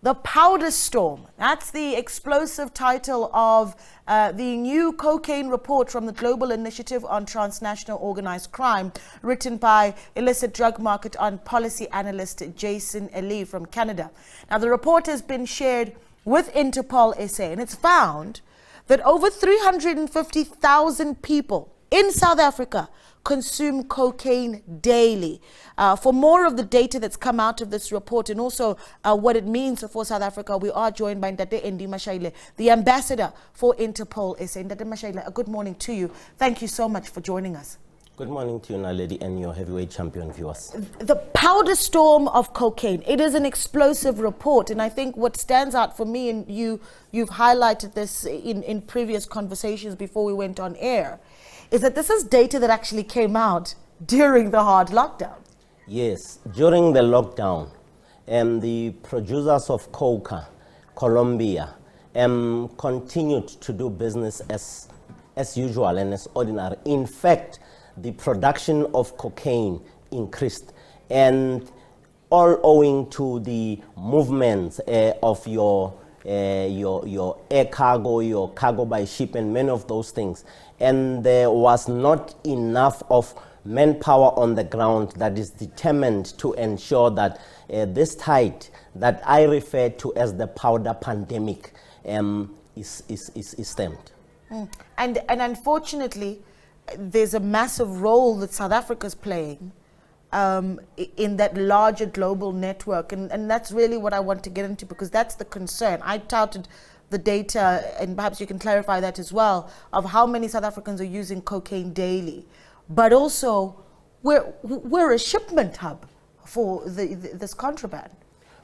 The Powder Storm. That's the explosive title of the new cocaine report from the Global Initiative on Transnational Organised Crime, written by illicit drug market and policy analyst Jason Eligh from Canada. Now, the report has been shared with Interpol SA, and it's found that over 350,000 people in South Africa consume cocaine daily. For more of the data that's come out of this report and also what it means for South Africa, we are joined by Andy Mashaile, the ambassador for Interpol SA. Andy Mashaile, a good morning to you. Thank you so much for joining us. Good morning to you, Naledi, and your heavyweight champion viewers. The powder storm of cocaine. It is an explosive report, and I think what stands out for me, and you've highlighted this in previous conversations before we went on air, is that this is data that actually came out during the hard lockdown. Yes, during the lockdown, the producers of coca, Colombia, continued to do business as usual and as ordinary. In fact, the production of cocaine increased, and all owing to the movements of your air cargo, your cargo by ship, and many of those things. And there was not enough of manpower on the ground that is determined to ensure that this tide that I refer to as the powder pandemic is stemmed. And unfortunately, there's a massive role that South Africa's playing in that larger global network, and that's really what I want to get into, because that's the concern. I touted the data, and perhaps you can clarify that as well, of how many South Africans are using cocaine daily, but also we're a shipment hub for this contraband.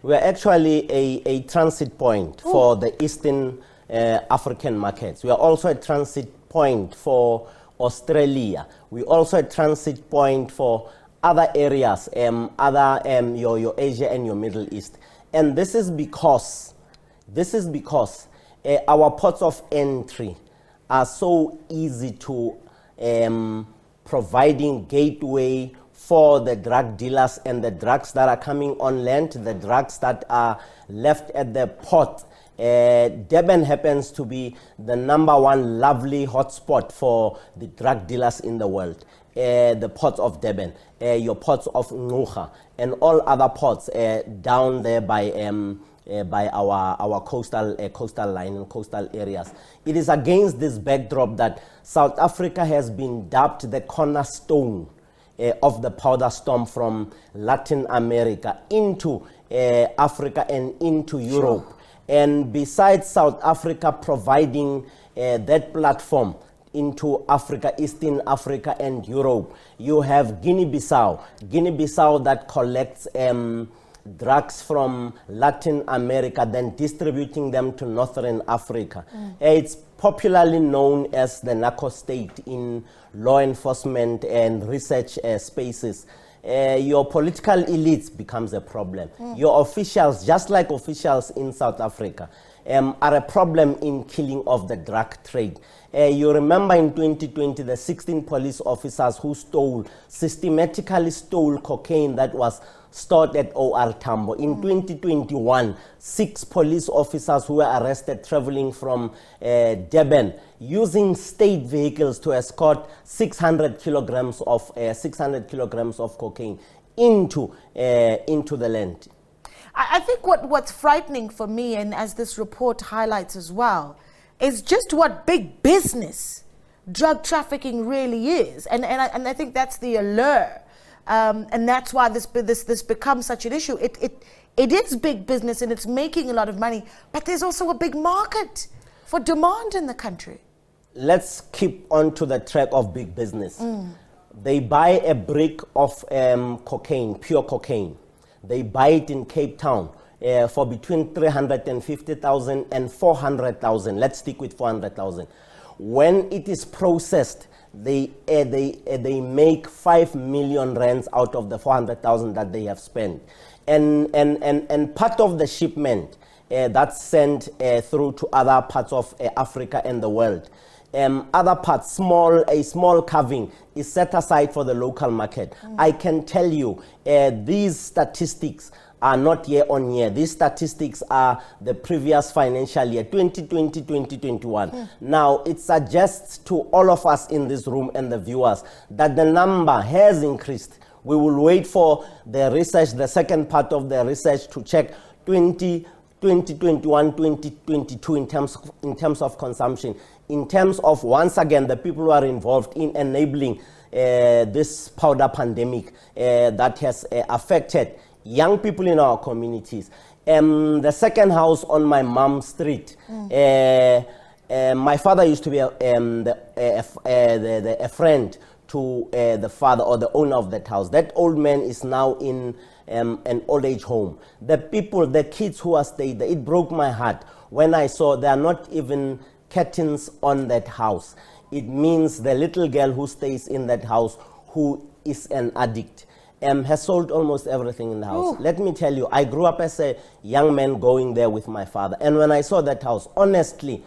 We're actually a transit point for the Eastern African markets. We are also a transit point for Australia. We also a transit point for other areas, your Asia and your Middle East. And this is because our ports of entry are so easy to providing gateway for the drug dealers and the drugs that are coming on land, the drugs that are left at the port. Durban happens to be the #1 lovely hotspot for the drug dealers in the world. The ports of Durban, your ports of Ngqura, and all other ports down there by our coastal line and coastal areas. It is against this backdrop that South Africa has been dubbed the cornerstone of the powder storm from Latin America into Africa and into Europe. Sure. And besides South Africa providing that platform into Africa, Eastern Africa and Europe, you have Guinea-Bissau that collects drugs from Latin America, then distributing them to Northern Africa. It's popularly known as the narco state in law enforcement and research spaces. Your political elites becomes a problem. Your officials, just like officials in South Africa, are a problem in killing of the drug trade. You remember in 2020, the 16 police officers who systematically stole cocaine that was stored at OR Tambo. In 2021, 6 police officers who were arrested traveling from Durban using state vehicles to escort 600 kilograms of cocaine into the land. I think what's frightening for me, and as this report highlights as well, is just what big business drug trafficking really is, and I think that's the allure. And that's why this becomes such an issue. It is big business and it's making a lot of money, but there's also a big market for demand in the country. Let's keep on to the track of big business. They buy a brick of cocaine, pure cocaine. They buy it in Cape Town for between 350,000 and 400,000. Let's stick with 400,000. When it is processed, they make 5 million rands out of the 400,000 that they have spent, and part of the shipment that's sent through to other parts of Africa and the world. Other parts, a small carving is set aside for the local market. I can tell you these statistics are not year on year. These statistics are the previous financial year, 2020, 2021. Now, it suggests to all of us in this room and the viewers that the number has increased. We will wait for the research, the second part of the research, to check 2021, 2022 in terms of consumption. In terms of, once again, the people who are involved in enabling this powder pandemic that has affected young people in our communities. The second house on my mom's street, my father used to be a friend to the father or the owner of that house. That old man is now in an old age home. The people, the kids who are staying there, it broke my heart when I saw there are not even curtains on that house. It means the little girl who stays in that house, who is an addict, has sold almost everything in the house. Ooh. Let me tell you, I grew up as a young man going there with my father. And when I saw that house, honestly,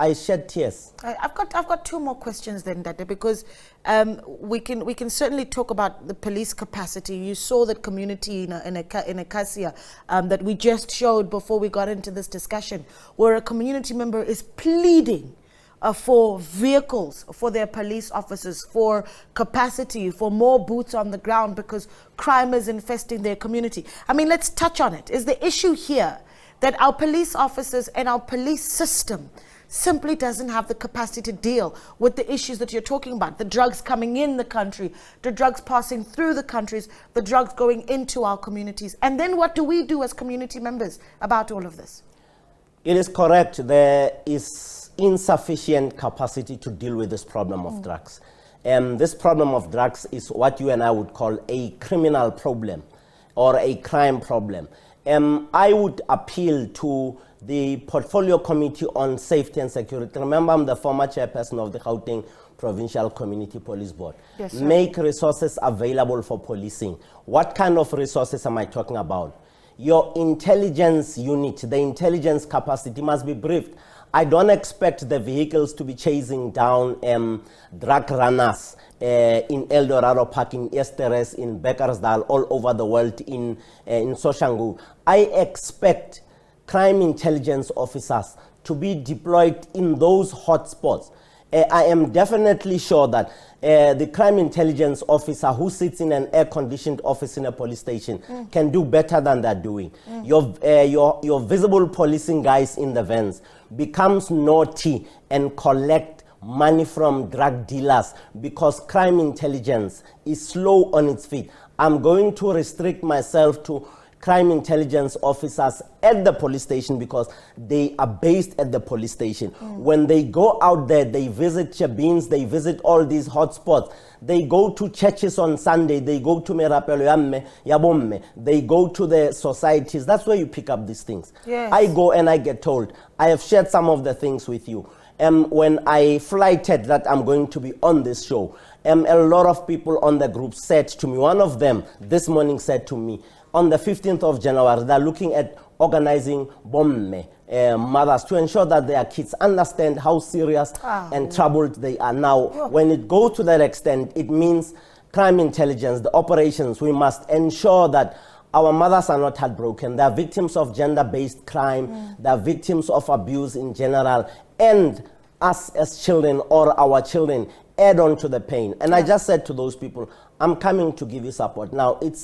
I shed tears. I've got two more questions then, Dada, because we can certainly talk about the police capacity. You saw that community in Acacia that we just showed before we got into this discussion, where a community member is pleading for vehicles, for their police officers, for capacity, for more boots on the ground because crime is infesting their community. I mean, let's touch on it. Is the issue here that our police officers and our police system simply doesn't have the capacity to deal with the issues that you're talking about? The drugs coming in the country, the drugs passing through the countries, the drugs going into our communities. And then what do we do as community members about all of this? It is correct. There is insufficient capacity to deal with this problem of drugs. This problem of drugs is what you and I would call a criminal problem or a crime problem. I would appeal to the Portfolio Committee on Safety and Security. Remember, I'm the former chairperson of the Gauteng Provincial Community Police Board. Yes, sir. Make resources available for policing. What kind of resources am I talking about? Your intelligence unit, the intelligence capacity must be briefed. I don't expect the vehicles to be chasing down drug runners in El Dorado Park, in Esteres, in Beckersdale, all over the world, in Soshanguve. I expect crime intelligence officers to be deployed in those hotspots. I am definitely sure that the crime intelligence officer who sits in an air-conditioned office in a police station can do better than they're doing. Your visible policing guys in the vans becomes naughty and collect money from drug dealers because crime intelligence is slow on its feet. I'm going to restrict myself to crime intelligence officers at the police station because they are based at the police station. When they go out there, they visit Chabins, they visit all these hotspots. They go to churches on Sunday, they go to Merapelo Yabomme, they go to the societies. That's where you pick up these things. Yes. I go and I get told. I have shared some of the things with you. When I flighted that I'm going to be on this show, a lot of people on the group said to me, one of them this morning said to me, on the 15th of January, they're looking at organizing bomme mothers to ensure that their kids understand how serious and troubled they are. Now, when it goes to that extent, it means crime intelligence, the operations, we must ensure that our mothers are not heartbroken. They are victims of gender-based crime. They are victims of abuse in general. And us as children or our children add on to the pain. And I just said to those people, I'm coming to give you support. Now, it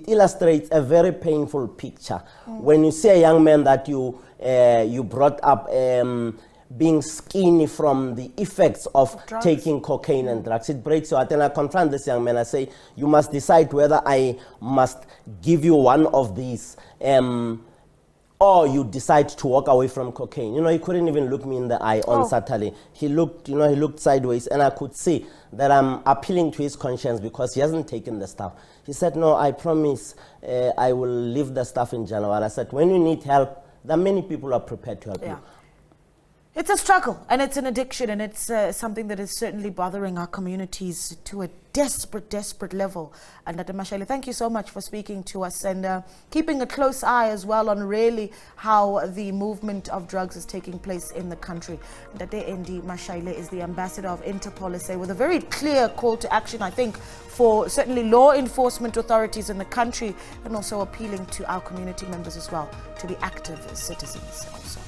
illustrates a very painful picture. When you see a young man that you brought up being skinny from the effects of taking cocaine and drugs, it breaks your heart. And I confront this young man, I say, you must decide whether I must give you one of these or you decide to walk away from cocaine. You know, he couldn't even look me in the eye on Saturday. He looked sideways, and I could see that I'm appealing to his conscience because he hasn't taken the stuff. He said, no, I promise I will leave the stuff in January. I said, when you need help, there are many people who are prepared to help you. It's a struggle and it's an addiction, and it's something that is certainly bothering our communities to a desperate level. And Andy Mashaile, thank you so much for speaking to us and keeping a close eye as well on really how the movement of drugs is taking place in the country. Andy Mashaile is the ambassador of Interpol SA, with a very clear call to action, I think, for certainly law enforcement authorities in the country, and also appealing to our community members as well to be active citizens also.